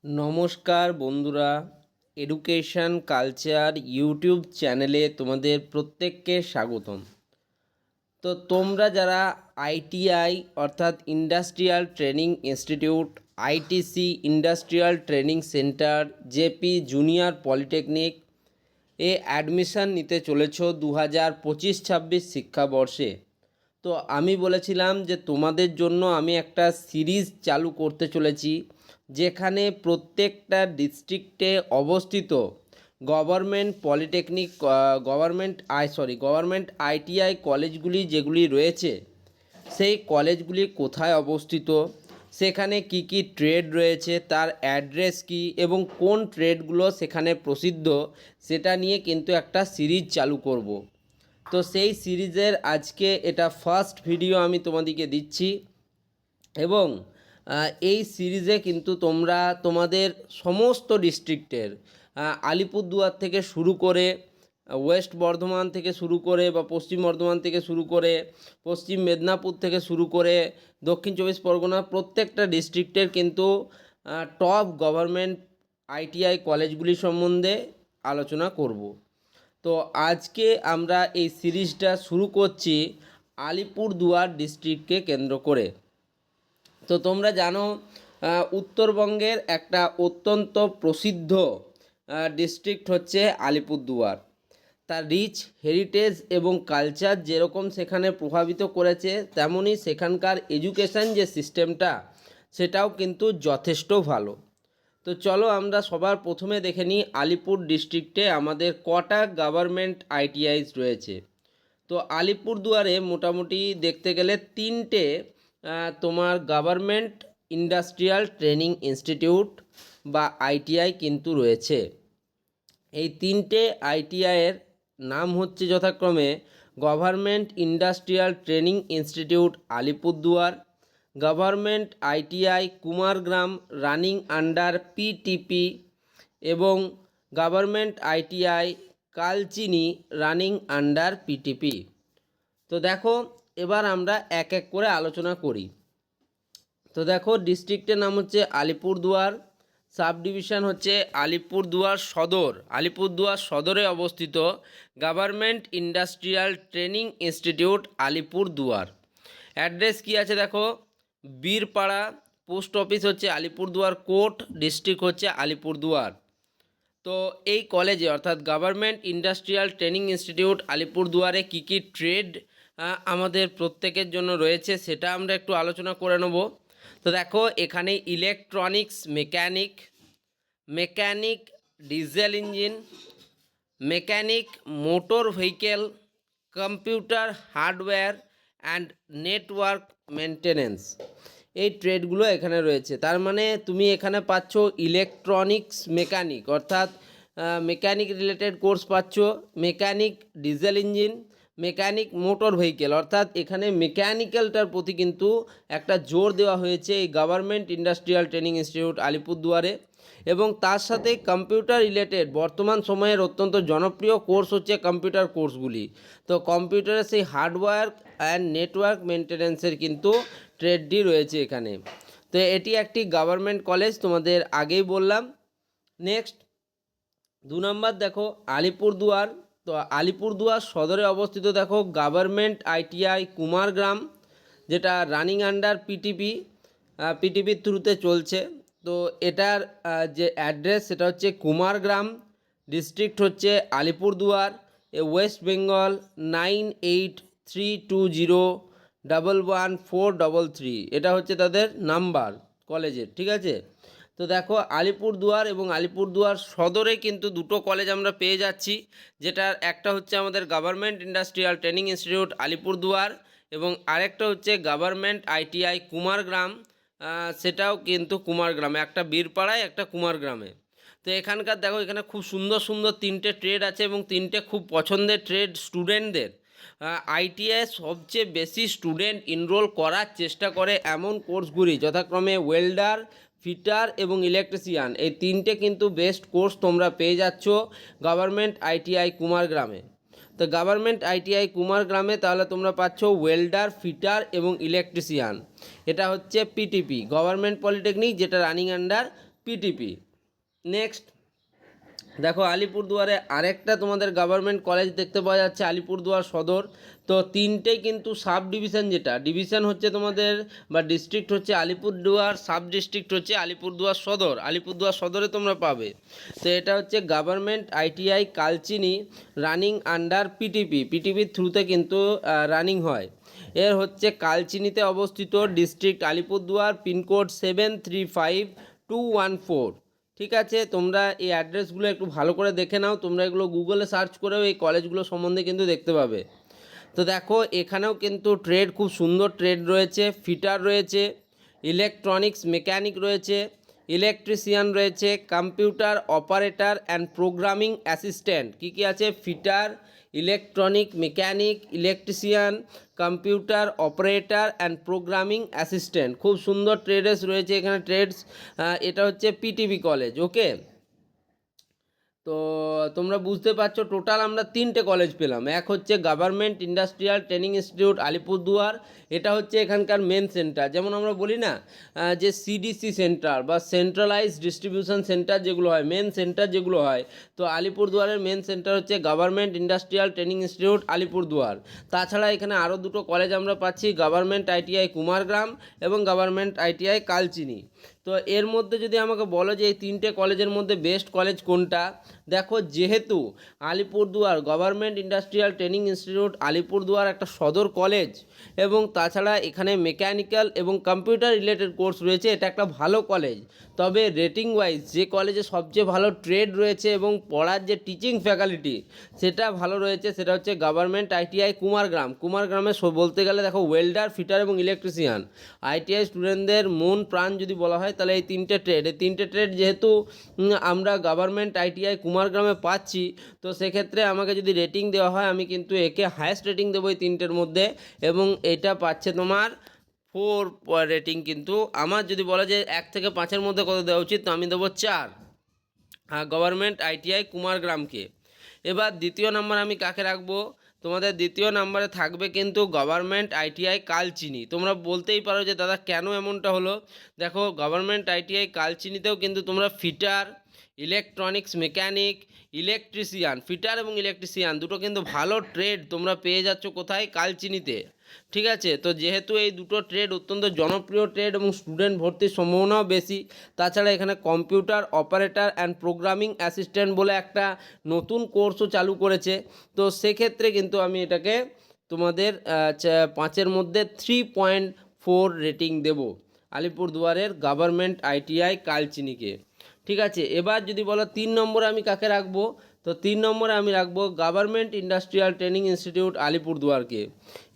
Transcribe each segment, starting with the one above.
নমস্কার বন্ধুরা, education culture YouTube চ্যানেলে তোমাদের প্রত্যেককে স্বাগতম। তো তোমরা যারা আইটিআই অর্থাৎ industrial training institute, ITC industrial training centre, JP junior polytechnic admission নিতে চলেছ 2025-26 শিক্ষাবর্ষে, তো আমি বলেছিলাম যে তোমাদের জন্য আমি একটা সিরিজ চালু করতে চলেছি, যেখানে প্রত্যেকটা ডিস্ট্রিক্টে অবস্থিত গভর্নমেন্ট পলিটেকনিক, গভর্নমেন্ট আইটিআই কলেজগুলি যেগুলি রয়েছে, সেই কলেজগুলি কোথায় অবস্থিত, সেখানে কি কি ট্রেড রয়েছে, তার অ্যাড্রেস কি এবং কোন ট্রেডগুলো সেখানে প্রসিদ্ধ, সেটা নিয়ে কিন্তু একটা সিরিজ চালু করব। তো সেই সিরিজের আজকে এটা ফার্স্ট ভিডিও আমি তোমাদেরকে দিচ্ছি এবং এই সিরিজে কিন্তু তোমরা তোমাদের সমস্ত ডিস্ট্রিক্টের আলিপুরদুয়ার থেকে শুরু করে, ওয়েস্ট বর্ধমান থেকে শুরু করে বা পশ্চিম বর্ধমান থেকে শুরু করে, পশ্চিম মেদিনীপুর থেকে শুরু করে দক্ষিণ চব্বিশ পরগনা, প্রত্যেকটা ডিস্ট্রিক্টের কিন্তু টপ গভর্নমেন্ট আইটিআই কলেজগুলি সম্বন্ধে আলোচনা করব। তো আজকে আমরা এই সিরিজটা শুরু করছি আলিপুরদুয়ার ডিস্ট্রিক্টকে কেন্দ্র করে। তো তোমরা জানো উত্তরবঙ্গের একটা অত্যন্ত প্রসিদ্ধ ডিস্ট্রিক্ট হচ্ছে আলিপুরদুয়ার। তার রিচ হেরিটেজ এবং কালচার যেরকম সেখানে প্রভাবিত করেছে, তেমনি সেখানকার এডুকেশান যে সিস্টেমটা, সেটাও কিন্তু যথেষ্ট ভালো। তো চলো আমরা সবার প্রথমে দেখে নিই আলিপুর ডিস্ট্রিক্টে আমাদের কটা গভর্নমেন্ট আইটিআইস রয়েছে। তো আলিপুরদুয়ারে মোটামুটি দেখতে গেলে তিনটে তোমার গভর্নমেন্ট ইন্ডাস্ট্রিয়াল ট্রেনিং ইনস্টিটিউট বা আইটিআই কিন্তু রয়েছে। এই তিনটে আইটিআইয়ের নাম হচ্ছে যথাক্রমে government industrial training institute Alipurduar, government ITI Kumargram running under PTP এবং government ITI Kalchini running under PTP. তো দেখো এবার আমরা এক এক করে আলোচনা করি। তো দেখো ডিস্ট্রিক্টের নাম হচ্ছে আলিপুরদুয়ার, সাব ডিভিশন হচ্ছে আলিপুরদুয়ার সদর। আলিপুরদুয়ার সদরে অবস্থিত government industrial training institute Alipurduar. Address কি আছে দেখো, বীরপাড়া, পোস্ট অফিস হচ্ছে আলিপুরদুয়ার কোর্ট, ডিস্ট্রিক্ট হচ্ছে আলিপুরদুয়ার। তো এই কলেজে অর্থাৎ গভর্নমেন্ট ইন্ডাস্ট্রিয়াল ট্রেনিং ইনস্টিটিউট আলিপুরদুয়ারে কী কী ট্রেড আমাদের প্রত্যেকের জন্য রয়েছে সেটা আমরা একটু আলোচনা করে নেব। তো দেখো এখানে electronics mechanic diesel engine, mechanic motor vehicle, computer hardware and network maintenance, এই ট্রেডগুলো এখানে রয়েছে। তার মানে তুমি এখানে পাচ্ছ ইলেকট্রনিক্স মেকানিক অর্থাৎ মেকানিক রিলেটেড কোর্স পাচ্ছ, mechanic diesel engine, mechanic motor vehicle, অর্থাৎ এখানে মেকানিক্যালটার প্রতি কিন্তু একটা জোর দেওয়া হয়েছে এই গভর্নমেন্ট ইন্ডাস্ট্রিয়াল ট্রেনিং ইনস্টিটিউট আলিপুরদুয়ারে। এবং তার সাথে কম্পিউটার রিলেটেড বর্তমান সময়ের অত্যন্ত জনপ্রিয় কোর্স হচ্ছে কম্পিউটার কোর্সগুলি। তো কম্পিউটারের সেই হার্ডওয়্যার অ্যান্ড নেটওয়ার্ক মেনটেন্যান্সের কিন্তু ট্রেডটি রয়েছে এখানে। তো এটি একটি গভর্নমেন্ট কলেজ, তোমাদের আগেই বললাম। নেক্সট 2 নম্বর দেখো আলিপুরদুয়ার। তো আলিপুরদুয়ার সদরে অবস্থিত দেখো গভর্নমেন্ট আইটিআই কুমারগ্রাম, যেটা রানিং আন্ডার পিটিপির থ্রুতে চলছে। তো এটার যে অ্যাড্রেস সেটা হচ্ছে কুমারগ্রাম, ডিস্ট্রিক্ট হচ্ছে আলিপুরদুয়ার, ওয়েস্ট বেঙ্গল 9832011433, এটা হচ্ছে তাদের নাম্বার কলেজের, ঠিক আছে। তো দেখো আলিপুরদুয়ার এবং আলিপুরদুয়ার সদরে কিন্তু দুটো কলেজ আমরা পেয়ে যাচ্ছি, যেটার একটা হচ্ছে আমাদের government industrial training institute Alipurduar এবং আরেকটা হচ্ছে গভর্নমেন্ট আইটিআই কুমারগ্রাম, সেটাও কিন্তু কুমারগ্রামে, একটা বীরপাড়ায় একটা কুমারগ্রামে। তো এখানকার দেখো এখানে খুব সুন্দর সুন্দর তিনটে ট্রেড আছে এবং তিনটে খুব পছন্দের ট্রেড স্টুডেন্টদের। আইটিআই সবচেয়ে বেশি স্টুডেন্ট এনরোল করার চেষ্টা করে এমন কোর্সগুলি যথাক্রমে ওয়েল্ডার, ফিটার এবং ইলেকট্রিশিয়ান, এই তিনটে কিন্তু বেস্ট কোর্স তোমরা পেয়ে যাচ্ছ গভর্নমেন্ট আইটিআই কুমারগ্রামে। তো গভর্নমেন্ট আইটিআই কুমারগ্রামে তাহলে তোমরা পাচ্ছ ওয়েল্ডার, ফিটার এবং ইলেকট্রিশিয়ান, এটা হচ্ছে পিটিপি গভর্নমেন্ট পলিটেকনিক, যেটা রানিং আন্ডার পিটিপি। নেক্সট দেখো আলিপুরদুয়ারে আরেকটা তোমাদের গভর্নমেন্ট কলেজ দেখতে পাওয়া যাচ্ছে, আলিপুরদুয়ার সদর। তো তিনটেই কিন্তু সাব ডিভিশন, যেটা ডিভিশন হচ্ছে তোমাদের বা ডিস্ট্রিক্ট হচ্ছে আলিপুরদুয়ার, সাব ডিস্ট্রিক্ট হচ্ছে আলিপুরদুয়ার সদর। আলিপুরদুয়ার সদরে তোমরা পাবে। তো এটা হচ্ছে government ITI Kalchini, running under PTP, পিটিপির থ্রুতে কিন্তু রানিং হয়। এর হচ্ছে কালচিনিতে অবস্থিত, ডিস্ট্রিক্ট আলিপুরদুয়ার, পিনকোড 735214। ঠিক আছে, তোমরা এই অ্যাড্রেসগুলো একটু ভালো করে দেখে নাও, তোমরা এগুলো গুগলে সার্চ করেও এই কলেজগুলো সম্বন্ধে কিন্তু দেখতে পাবে। তো দেখো এখানেও কিন্তু ট্রেড, খুব সুন্দর ট্রেড রয়েছে, ফিটার রয়েছে, ইলেকট্রনিক্স মেকানিক রয়েছে, ইলেকট্রিশিয়ান রয়েছে, computer operator and programming assistant. কী কী আছে? Fitter, electronic mechanic, electrician, computer operator and programming assistant. খুব সুন্দর ট্রেডস রয়েছে এখানে, ট্রেডস। এটা হচ্ছে পিটিভি কলেজ। ওকে, তো তোমরা বুঝতে পারছো টোটাল আমরা তিনটে কলেজ পেলাম। এক হচ্ছে government industrial training institute Alipurduar, এটা হচ্ছে এখানকার মেন সেন্টার। যেমন আমরা বলি না যে সিডিসি সেন্টার বা সেন্ট্রালাইজ ডিস্ট্রিবিউশন সেন্টার যেগুলো হয়, মেন সেন্টার যেগুলো হয়, তো আলিপুরদুয়ারের মেন সেন্টার হচ্ছে government industrial training institute Alipurduar. তাছাড়া এখানে আরও দুটো কলেজ আমরা পাচ্ছি, গভর্নমেন্ট আইটিআই কুমারগ্রাম এবং গভর্নমেন্ট আইটিআই কালচিনি। তো এর মধ্যে যদি আমাকে বলো যে এই তিনটে কলেজের মধ্যে বেস্ট কলেজ কোনটা, দেখো যেহেতু Alipurduar government industrial training institute Alipurduar একটা সদর কলেজ, এবং তাছাড়া এখানে মেকানিক্যাল এবং কম্পিউটার রিলেটেড কোর্স রয়েছে, এটা একটা ভালো কলেজ। তবে রেটিং ওয়াইজ যে কলেজে সবচেয়ে ভালো ট্রেড রয়েছে এবং পড়ার যে টিচিং ফ্যাকাল্টি সেটা ভালো রয়েছে, সেটা হচ্ছে গভর্নমেন্ট আইটিআই কুমারগ্রাম। কুমারগ্রামে বলতে গেলে দেখো ওয়েল্ডার, ফিটার এবং ইলেকট্রিশিয়ান, আইটিআই স্টুডেন্টদের মন প্রাণ যদি বলা হয় তাহলে এই তিনটে ট্রেড যেহেতু আমরা গভর্নমেন্ট আইটিআই কুমারগ্রামে পাচ্ছি, তো সেক্ষেত্রে আমাকে যদি রেটিং দেওয়া হয় আমি কিন্তু একে হায়েস্ট রেটিং দেবো এই তিনটের মধ্যে, এবং এটা পাচ্ছে তোমার 4 রেটিং। কিন্তু আমার যদি বলা যায় 1 থেকে 5-এর মধ্যে কত দেওয়া উচিত, তো আমি দেবো 4 গভর্নমেন্ট আইটিআই কুমারগ্রামকে। এবার দ্বিতীয় নাম্বার আমি কাকে রাখবো, তোমাদের দ্বিতীয় নাম্বারে থাকবে কিন্তু গভর্নমেন্ট আইটিআই কালচিনি। তোমরা বলতেই পারো যে দাদা কেন এমনটা হলো, দেখো গভর্নমেন্ট আইটিআই কালচিনিতেও কিন্তু তোমরা fitter, electronics mechanic, electrician, fitter এবং ইলেকট্রিশিয়ান দুটো কিন্তু ভালো ট্রেড তোমরা পেয়ে যাচ্ছ কোথায়, কালচিনিতে। ঠিক আছে, তো যেহেতু এই দুটো ট্রেড অত্যন্ত জনপ্রিয় ট্রেড এবং স্টুডেন্ট ভর্তির সম্ভাবনাও বেশি, তাছাড়া এখানে computer operator and programming assistant বলে একটা নতুন কোর্সও চালু করেছে। তো সেক্ষেত্রে কিন্তু আমি এটাকে তোমাদের 5-এর মধ্যে 3.4 রেটিং দেব আলিপুরদুয়ারের গভর্নমেন্ট আইটিআই কালচিনিকে। ঠিক আছে, এবার যদি বলো 3 নম্বরে আমি কাকে রাখবো, তো 3 নম্বরে আমি রাখবো গভর্নমেন্ট ইন্ডাস্ট্রিয়াল ট্রেনিং ইনস্টিটিউট আলিপুরদুয়ারকে।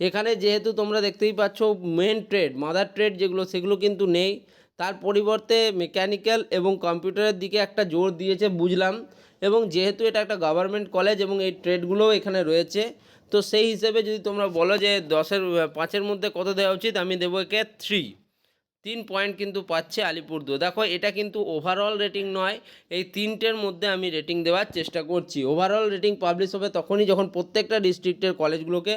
এখানে যেহেতু তোমরা দেখতেই পাচ্ছ মেন ট্রেড, মাদার ট্রেড যেগুলো সেগুলো কিন্তু নেই, তার পরিবর্তে মেকানিক্যাল এবং কম্পিউটারের দিকে একটা জোর দিয়েছে বুঝলাম, এবং যেহেতু এটা একটা গভর্নমেন্ট কলেজ এবং এই ট্রেডগুলোও এখানে রয়েছে, তো সেই হিসেবে যদি তোমরা বলো যে 5-এর মধ্যে কত দেওয়া উচিত, আমি দেবো একে 3 পয়েন্ট কিন্তু পাচ্ছে আলিপুরদুয়ার। দেখো এটা কিন্তু ওভারঅল রেটিং নয়, এই তিনটের মধ্যে আমি রেটিং দেওয়ার চেষ্টা করছি। ওভারঅল রেটিং পাবলিশ হবে তখনই যখন প্রত্যেকটা ডিস্ট্রিক্টের কলেজগুলোকে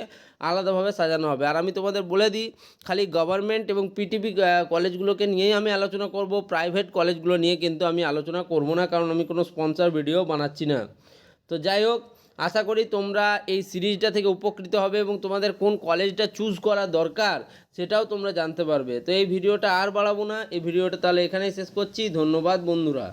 আলাদাভাবে সাজানো হবে। আর আমি তোমাদের বলে দিই, খালি গভর্নমেন্ট এবং পিটিপি কলেজগুলোকে নিয়েই আমি আলোচনা করব, প্রাইভেট কলেজগুলো নিয়ে কিন্তু আমি আলোচনা করব না, কারণ আমি কোনো স্পন্সর ভিডিও বানাচ্ছি না। তো যাই হোক, আশা করি তোমরা এই সিরিজটা থেকে উপকৃত হবে এবং তোমাদের কোন কলেজটা চুজ করা দরকার সেটাও তোমরা জানতে পারবে। তো এই ভিডিওটা আর বাড়াবো না, এই ভিডিওটা তাহলে এখানেই শেষ করছি। ধন্যবাদ বন্ধুরা।